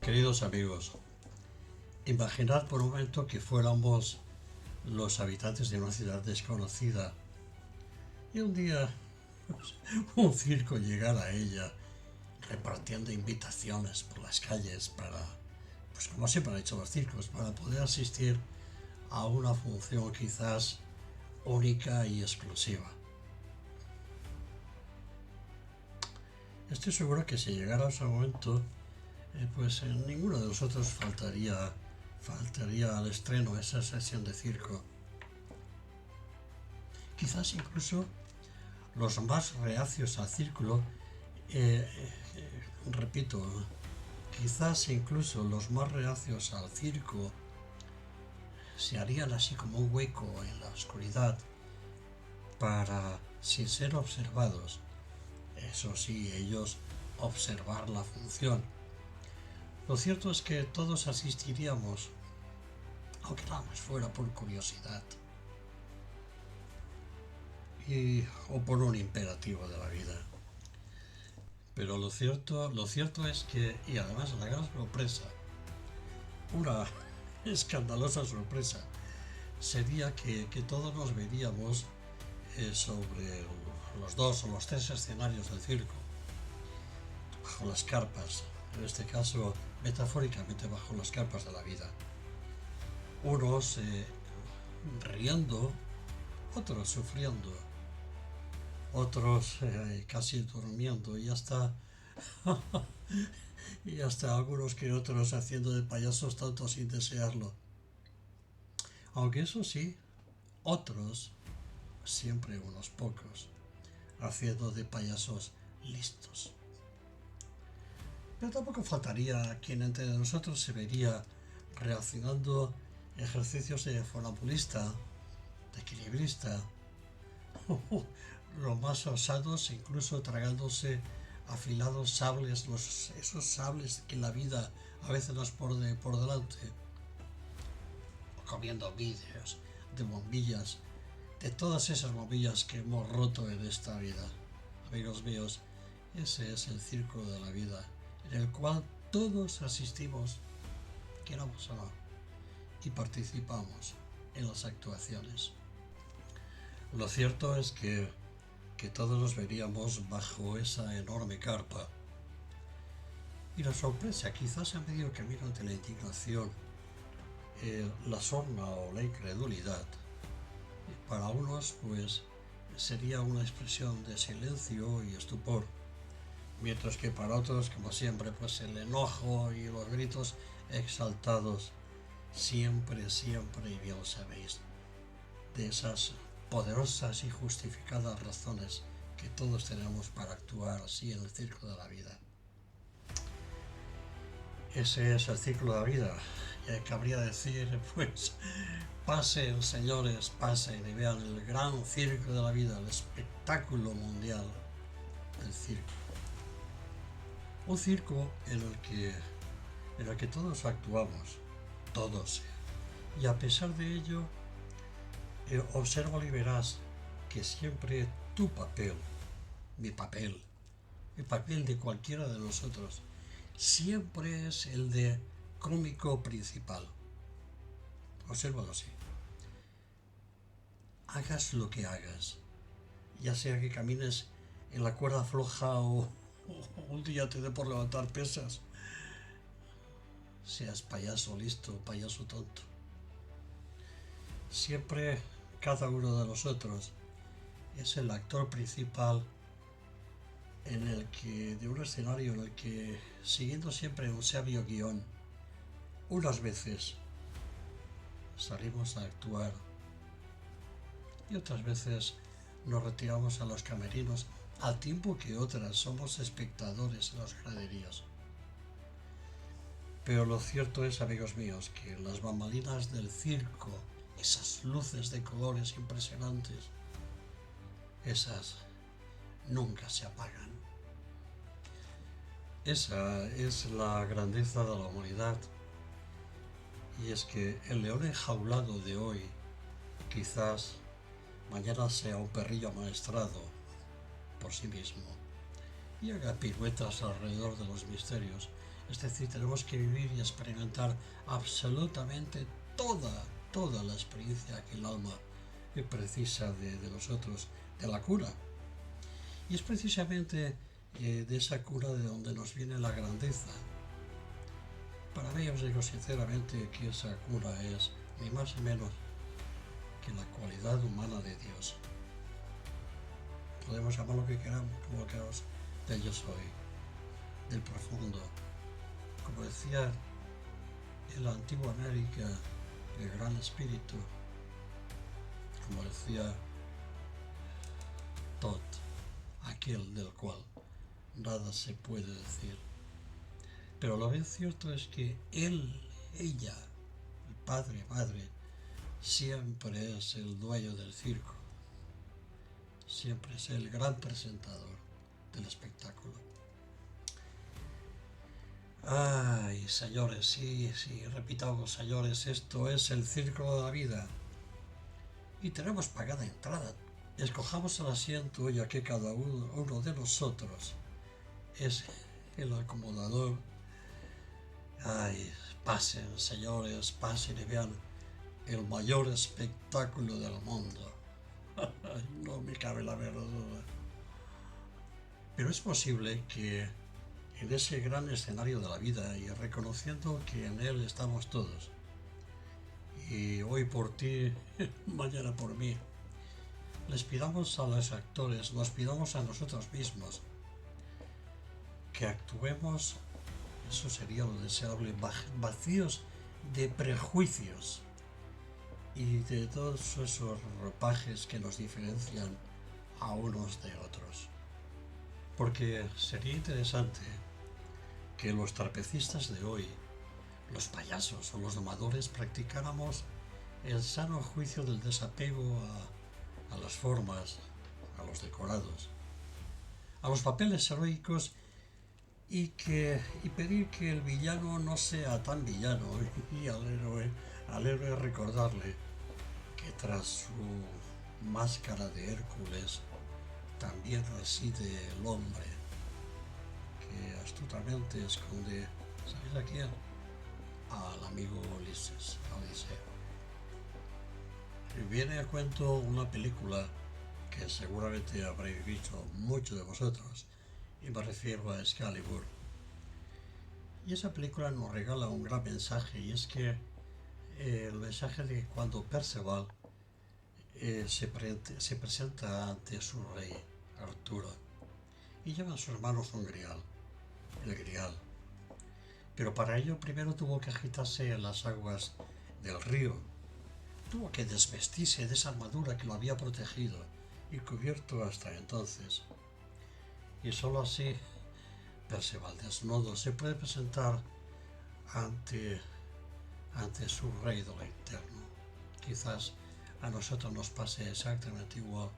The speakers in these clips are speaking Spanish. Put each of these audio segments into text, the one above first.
Queridos amigos, imaginad por un momento que fuéramos los habitantes de una ciudad desconocida y un día un circo llegara a ella repartiendo invitaciones por las calles para, pues como siempre han hecho los circos, para poder asistir a una función quizás única y exclusiva. Estoy seguro que si llegara ese momento, pues ninguno de nosotros faltaría al estreno esa sesión de circo. Quizás incluso los más reacios al círculo, repito, quizás incluso los más reacios al circo se harían así como un hueco en la oscuridad para, sin ser observados, eso sí, ellos observar la función. Lo cierto es que todos asistiríamos, aunque nada más fuera por curiosidad o por un imperativo de la vida. Pero lo cierto es que, y además la gran sorpresa, una escandalosa sorpresa, sería que todos nos veríamos sobre los dos o los tres escenarios del circo, bajo las carpas, en este caso metafóricamente bajo las carpas de la vida. Unos riendo, otros sufriendo, otros casi durmiendo y hasta algunos que otros haciendo de payasos tanto sin desearlo. Aunque eso sí, otros, siempre unos pocos, haciendo de payasos listos. Pero tampoco faltaría quien entre nosotros se vería reaccionando ejercicios de funambulista, de equilibrista, los más osados, incluso tragándose afilados sables, esos sables que la vida a veces nos pone por delante, o comiendo vídeos de bombillas, de todas esas bombillas que hemos roto en esta vida. Amigos míos, ese es el circo de la vida, en el cual todos asistimos, queramos o no, y participamos en las actuaciones. Lo cierto es que todos nos veríamos bajo esa enorme carpa. Y la sorpresa, quizás a medio camino entre la indignación, la sorna o la incredulidad, para unos pues sería una expresión de silencio y estupor, mientras que para otros, como siempre, pues el enojo y los gritos exaltados, siempre, y bien lo sabéis, de esas poderosas y justificadas razones que todos tenemos para actuar así en el círculo de la vida. Ese es el ciclo de la vida. Y cabría decir, pues, pasen señores, pasen y vean el gran circo de la vida, el espectáculo mundial del circo. Un circo en el que todos actuamos, todos. Y a pesar de ello, observa y verás que siempre tu papel, mi papel, el papel de cualquiera de nosotros, siempre es el de cómico principal. Obsérvalo así. Hagas lo que hagas, ya sea que camines en la cuerda floja o un día te dé por levantar pesas, seas payaso listo o payaso tonto. Siempre cada uno de nosotros es el actor principal de un escenario en el que, siguiendo siempre un sabio guión, unas veces salimos a actuar y otras veces nos retiramos a los camerinos, al tiempo que otras somos espectadores en las graderías. Pero lo cierto es, amigos míos, que las bambalinas del circo, esas luces de colores impresionantes, esas nunca se apagan. Esa es la grandeza de la humanidad. Y es que el león enjaulado de hoy quizás mañana sea un perrillo amaestrado por sí mismo y haga piruetas alrededor de los misterios Es decir, tenemos que vivir y experimentar absolutamente toda la experiencia que el alma precisa de nosotros, de la cura. Y es precisamente de esa cura de donde nos viene la grandeza. Para mí os digo sinceramente que esa cura es ni más ni menos que la cualidad humana de Dios. Podemos llamar lo que queramos, como lo queramos, del yo soy, del profundo. Como decía en la antigua América, el gran espíritu, como decía Tot, aquel del cual nada se puede decir. Pero lo bien cierto es que él, ella, el padre, madre, siempre es el dueño del circo, siempre es el gran presentador del espectáculo. Ay, señores, sí, repitamos, señores, esto es el circo de la vida. Y tenemos pagada entrada. Escojamos el asiento ya que cada uno de nosotros es el acomodador. Ay, pasen, señores, pasen y vean el mayor espectáculo del mundo. No me cabe la menor duda. Pero es posible que en ese gran escenario de la vida y reconociendo que en él estamos todos, y hoy por ti, mañana por mí, les pidamos a los actores, nos pidamos a nosotros mismos que actuemos, eso sería lo deseable, vacíos de prejuicios y de todos esos ropajes que nos diferencian a unos de otros. Porque sería interesante que los trapecistas de hoy, los payasos o los domadores, practicáramos el sano juicio del desapego a las formas, a los decorados, a los papeles heroicos y pedir que el villano no sea tan villano y al héroe recordarle que tras su máscara de Hércules también reside el hombre que astutamente esconde, ¿sabéis a quién? Al amigo Ulises, a Odiseo. Viene a cuento una película que seguramente habréis visto muchos de vosotros, y me refiero a Excalibur. Y esa película nos regala un gran mensaje, y es que el mensaje de cuando Perceval se presenta ante su rey, Arturo, y lleva en sus manos un grial, el grial. Pero para ello primero tuvo que agitarse en las aguas del río, tuvo que desvestirse de esa armadura que lo había protegido y cubierto hasta entonces. Y sólo así Perceval desnudo se puede presentar ante su rey de lo eterno. Quizás a nosotros nos pase exactamente igual.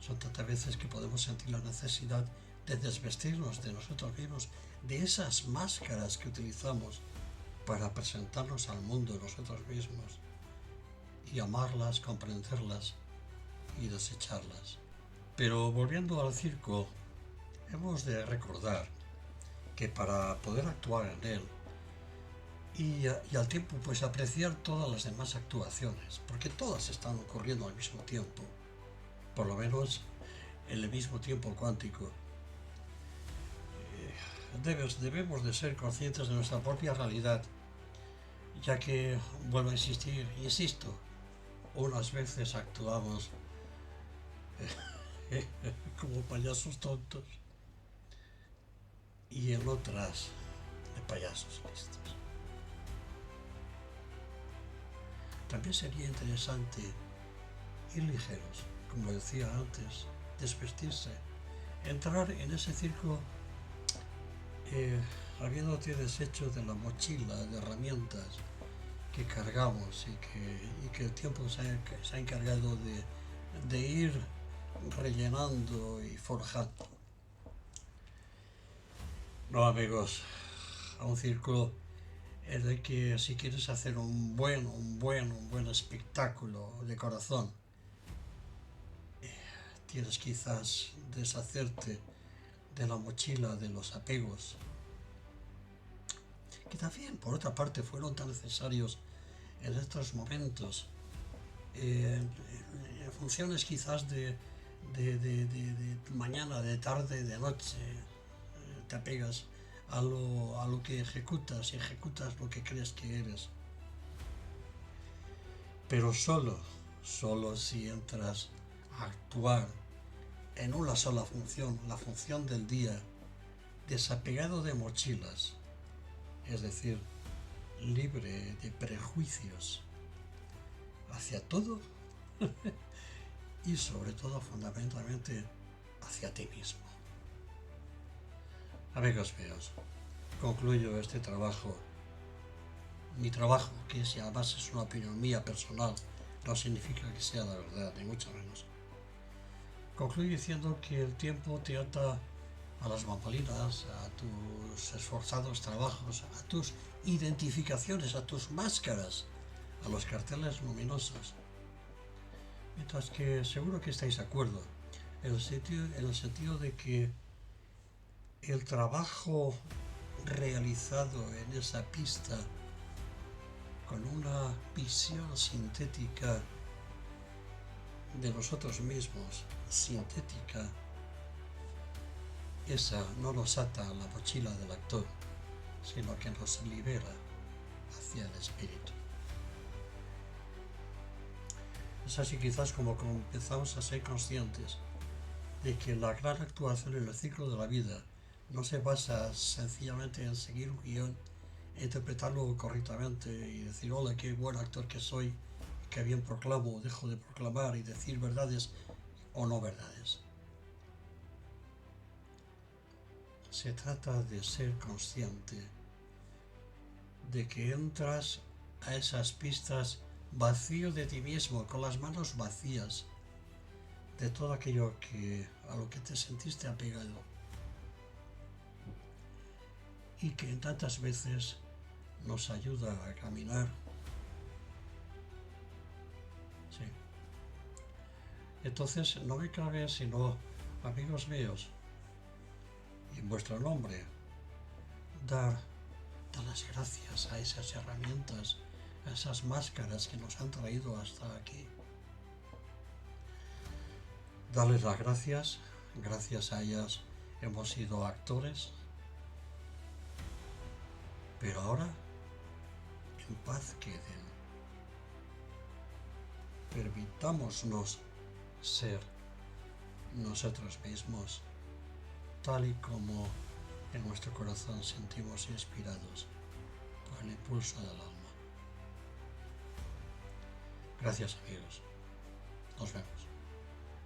Son tantas veces que podemos sentir la necesidad de desvestirnos de nosotros mismos, de esas máscaras que utilizamos para presentarnos al mundo nosotros mismos y amarlas, comprenderlas y desecharlas. Pero volviendo al circo, hemos de recordar que para poder actuar en él y al tiempo pues apreciar todas las demás actuaciones, porque todas están ocurriendo al mismo tiempo, por lo menos en el mismo tiempo cuántico, debemos de ser conscientes de nuestra propia realidad, ya que, vuelvo a insistir, insisto, unas veces actuamos como payasos tontos y en otras de payasos listos. También sería interesante ir ligeros, como decía antes, desvestirse, entrar en ese circo habiéndote deshecho de la mochila de herramientas que cargamos y que el tiempo se ha encargado de ir rellenando y forjando. No, amigos, a un circo es de que si quieres hacer un buen espectáculo de corazón, tienes quizás deshacerte de la mochila de los apegos que también, por otra parte, fueron tan necesarios en estos momentos, en funciones quizás de mañana, de tarde, de noche, te apegas a lo que ejecutas y ejecutas lo que crees que eres. Pero solo si entras a actuar en una sola función, la función del día, desapegado de mochilas, es decir, libre de prejuicios hacia todo y sobre todo fundamentalmente hacia ti mismo. Amigos míos, concluyo este trabajo, mi trabajo, que si además es una opinión mía personal, no significa que sea la verdad, ni mucho menos. Concluyo diciendo que el tiempo te ata a las bambalinas, a tus esforzados trabajos, a tus identificaciones, a tus máscaras, a los carteles luminosos. Mientras que seguro que estáis de acuerdo, en el sentido de que el trabajo realizado en esa pista con una visión sintética de nosotros mismos, sintética, esa no nos ata a la mochila del actor, sino que nos libera hacia el espíritu. Es así quizás como empezamos a ser conscientes de que la gran actuación en el ciclo de la vida no se basa sencillamente en seguir un guión, interpretarlo correctamente y decir, hola, qué buen actor que soy, qué bien proclamo o dejo de proclamar y decir verdades o no verdades. Se trata de ser consciente de que entras a esas pistas vacío de ti mismo, con las manos vacías de todo aquello a lo que te sentiste apegado y que tantas veces nos ayuda a caminar. Sí. Entonces no me cabe sino, amigos míos, y en vuestro nombre, dar las gracias a esas herramientas, a esas máscaras que nos han traído hasta aquí. Darles las gracias a ellas hemos sido actores, pero ahora en paz queden. Permitámonos ser nosotros mismos, tal y como en nuestro corazón sentimos inspirados por el impulso del alma. Gracias, amigos. Nos vemos.